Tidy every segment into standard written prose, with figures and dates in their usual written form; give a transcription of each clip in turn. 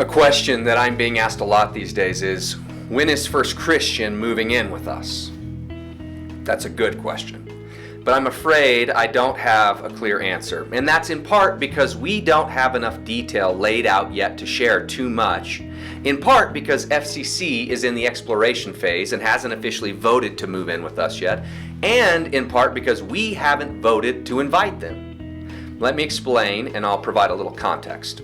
A question that I'm being asked a lot these days is, when is First Christian moving in with us? That's a good question. But I'm afraid I don't have a clear answer. And that's in part because we don't have enough detail laid out yet to share too much. In part because FCC is in the exploration phase and hasn't officially voted to move in with us yet. And in part because we haven't voted to invite them. Let me explain, and I'll provide a little context.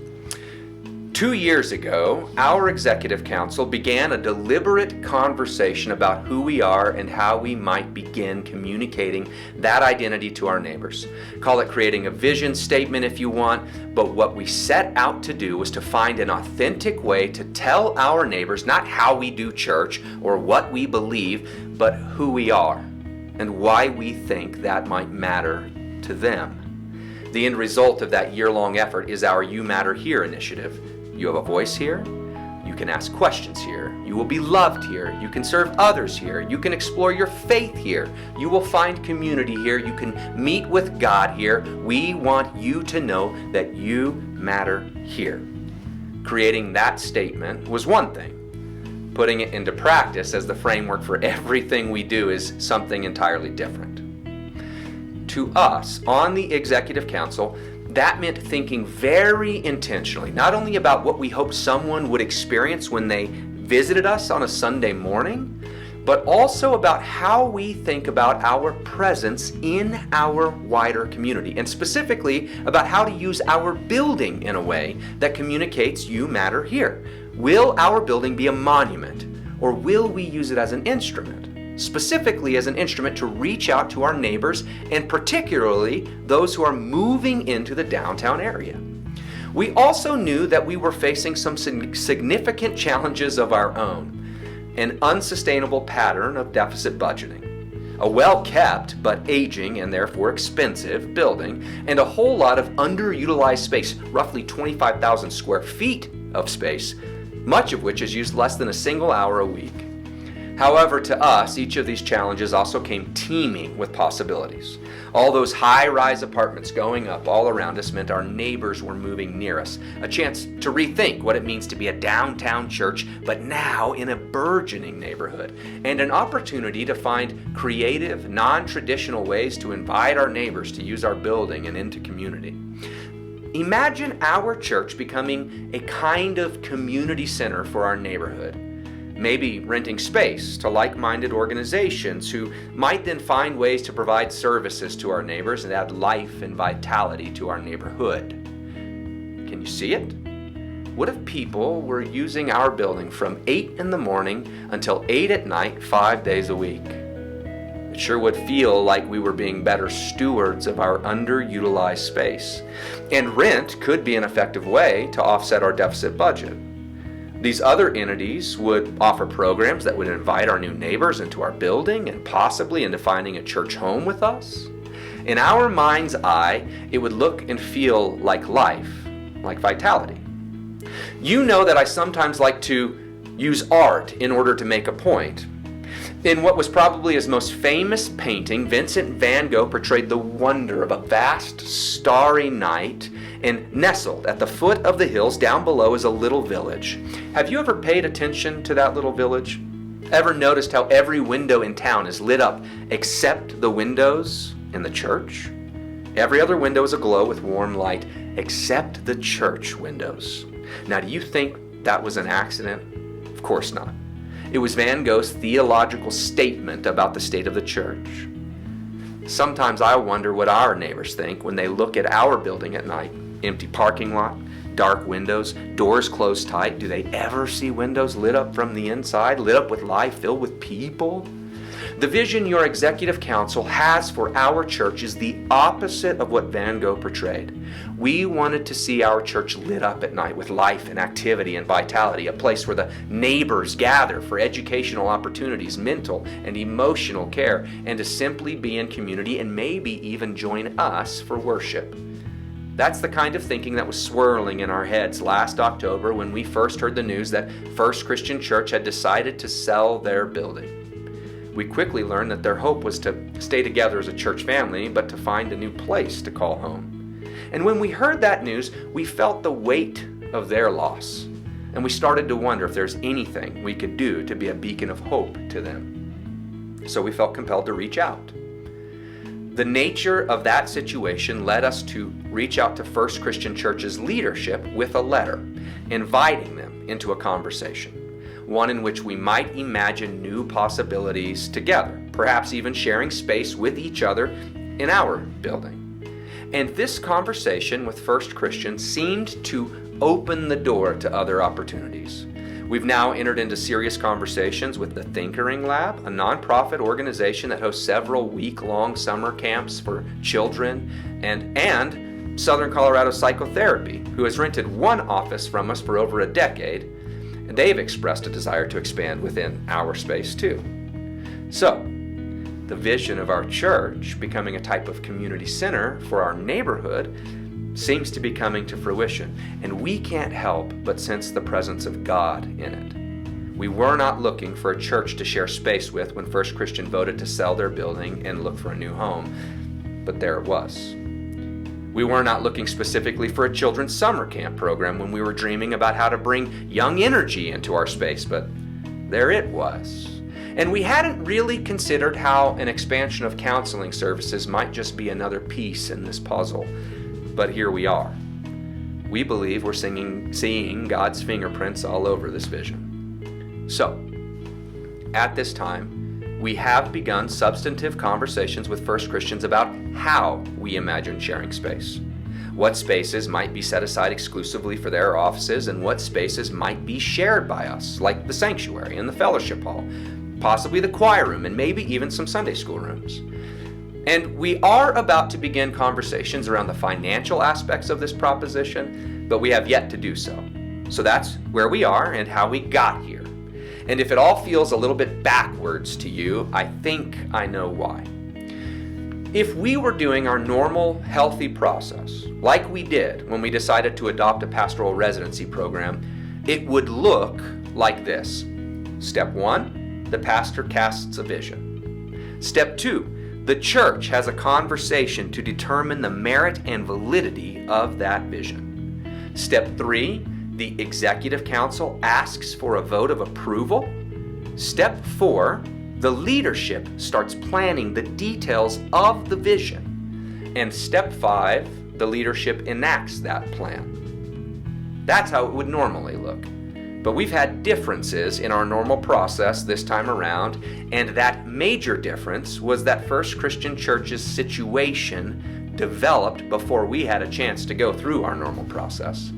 2 years ago, our executive council began a deliberate conversation about who we are and how we might begin communicating that identity to our neighbors. Call it creating a vision statement if you want, but what we set out to do was to find an authentic way to tell our neighbors not how we do church or what we believe, but who we are and why we think that might matter to them. The end result of that year-long effort is our You Matter Here initiative. You have a voice here, you can ask questions here, you will be loved here, you can serve others here, you can explore your faith here, you will find community here, you can meet with God here. We want you to know that you matter here. Creating that statement was one thing. Putting it into practice as the framework for everything we do is something entirely different. To us, on the Executive Council, that meant thinking very intentionally, not only about what we hoped someone would experience when they visited us on a Sunday morning, but also about how we think about our presence in our wider community, and specifically about how to use our building in a way that communicates You Matter Here. Will our building be a monument, or will we use it as an instrument? Specifically as an instrument to reach out to our neighbors, and particularly those who are moving into the downtown area. We also knew that we were facing some significant challenges of our own, an unsustainable pattern of deficit budgeting, a well-kept but aging and therefore expensive building, and a whole lot of underutilized space, roughly 25,000 square feet of space, much of which is used less than a single hour a week. However, to us, each of these challenges also came teeming with possibilities. All those high-rise apartments going up all around us meant our neighbors were moving near us, a chance to rethink what it means to be a downtown church, but now in a burgeoning neighborhood, and an opportunity to find creative, non-traditional ways to invite our neighbors to use our building and into community. Imagine our church becoming a kind of community center for our neighborhood. Maybe renting space to like-minded organizations who might then find ways to provide services to our neighbors and add life and vitality to our neighborhood. Can you see it? What if people were using our building from 8 in the morning until 8 at night, 5 days a week? It sure would feel like we were being better stewards of our underutilized space. And rent could be an effective way to offset our deficit budget. These other entities would offer programs that would invite our new neighbors into our building and possibly into finding a church home with us. In our mind's eye, it would look and feel like life, like vitality. You know that I sometimes like to use art in order to make a point. In what was probably his most famous painting, Vincent van Gogh portrayed the wonder of a vast, starry night, and nestled at the foot of the hills down below is a little village. Have you ever paid attention to that little village? Ever noticed how every window in town is lit up except the windows in the church? Every other window is aglow with warm light except the church windows. Now, do you think that was an accident? Of course not. It was Van Gogh's theological statement about the state of the church. Sometimes I wonder what our neighbors think when they look at our building at night. Empty parking lot, dark windows, doors closed tight. Do they ever see windows lit up from the inside, lit up with life, filled with people? The vision your executive council has for our church is the opposite of what Van Gogh portrayed. We wanted to see our church lit up at night with life and activity and vitality, a place where the neighbors gather for educational opportunities, mental and emotional care, and to simply be in community and maybe even join us for worship. That's the kind of thinking that was swirling in our heads last October when we first heard the news that First Christian Church had decided to sell their building. We quickly learned that their hope was to stay together as a church family, but to find a new place to call home. And when we heard that news, we felt the weight of their loss. and we started to wonder if there's anything we could do to be a beacon of hope to them. So we felt compelled to reach out. The nature of that situation led us to reach out to First Christian Church's leadership with a letter, inviting them into a conversation, one in which we might imagine new possibilities together, perhaps even sharing space with each other in our building. And this conversation with First Christian seemed to open the door to other opportunities. We've now entered into serious conversations with the Thinkering Lab, a nonprofit organization that hosts several week-long summer camps for children, and Southern Colorado Psychotherapy, who has rented one office from us for over a decade, and they've expressed a desire to expand within our space too. So, the vision of our church becoming a type of community center for our neighborhood seems to be coming to fruition, and we can't help but sense the presence of God in it. We were not looking for a church to share space with when First Christian voted to sell their building and look for a new home, but there it was. We were not looking specifically for a children's summer camp program when we were dreaming about how to bring young energy into our space, but there it was. And we hadn't really considered how an expansion of counseling services might just be another piece in this puzzle. But here we are. We believe we're seeing God's fingerprints all over this vision. So, at this time, we have begun substantive conversations with First Christians about how we imagine sharing space. What spaces might be set aside exclusively for their offices, and what spaces might be shared by us, like the sanctuary and the fellowship hall, possibly the choir room, and maybe even some Sunday school rooms. And we are about to begin conversations around the financial aspects of this proposition, but we have yet to do so. So that's where we are and how we got here. And if it all feels a little bit backwards to you, I think I know why. If we were doing our normal, healthy process, like we did when we decided to adopt a pastoral residency program, it would look like this. Step 1, the pastor casts a vision. Step 2, the church has a conversation to determine the merit and validity of that vision. Step 3, the executive council asks for a vote of approval. Step 4, the leadership starts planning the details of the vision. And step 5, the leadership enacts that plan. That's how it would normally look. But we've had differences in our normal process this time around, and that major difference was that First Christian Church's situation developed before we had a chance to go through our normal process.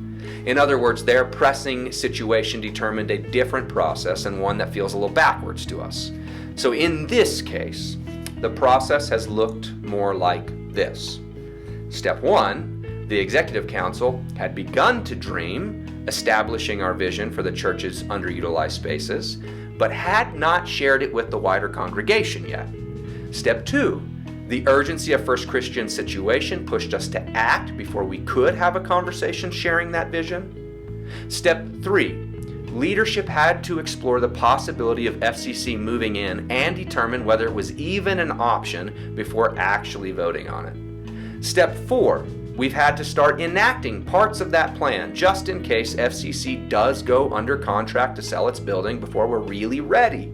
In other words, their pressing situation determined a different process and one that feels a little backwards to us. So in this case, the process has looked more like this. Step 1, the Executive Council had begun to dream establishing our vision for the church's underutilized spaces, but had not shared it with the wider congregation yet. Step 2, the urgency of First Christian's situation pushed us to act before we could have a conversation sharing that vision. Step 3, leadership had to explore the possibility of FCC moving in and determine whether it was even an option before actually voting on it. Step 4, we've had to start enacting parts of that plan just in case FCC does go under contract to sell its building before we're really ready.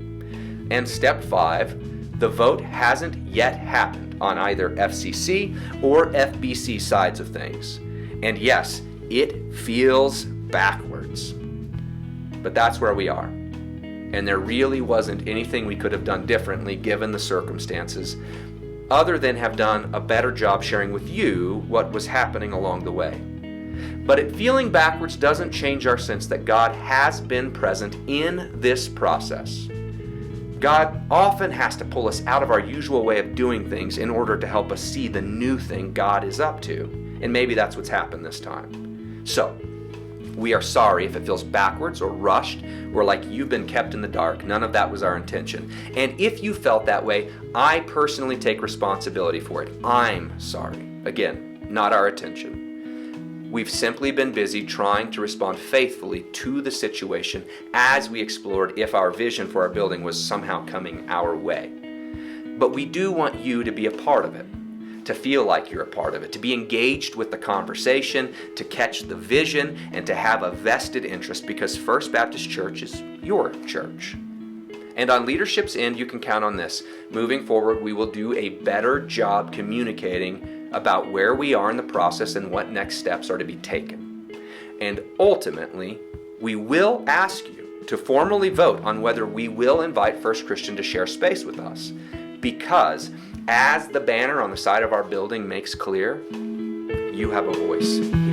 And step 5, the vote hasn't yet happened on either FCC or FBC sides of things. And yes, it feels backwards. But that's where we are. And there really wasn't anything we could have done differently given the circumstances, other than have done a better job sharing with you what was happening along the way. But it feeling backwards doesn't change our sense that God has been present in this process. God often has to pull us out of our usual way of doing things in order to help us see the new thing God is up to. And maybe that's what's happened this time. So, we are sorry if it feels backwards or rushed or like you've been kept in the dark. None of that was our intention. And if you felt that way, I personally take responsibility for it. I'm sorry. Again, not our intention. We've simply been busy trying to respond faithfully to the situation as we explored if our vision for our building was somehow coming our way. But we do want you to be a part of it. to feel like you're a part of it, to be engaged with the conversation, to catch the vision, and to have a vested interest, because First Baptist Church is your church. And on leadership's end, you can count on this. Moving forward, we will do a better job communicating about where we are in the process and what next steps are to be taken. And ultimately, we will ask you to formally vote on whether we will invite First Christian to share space with us. Because, as the banner on the side of our building makes clear, you have a voice.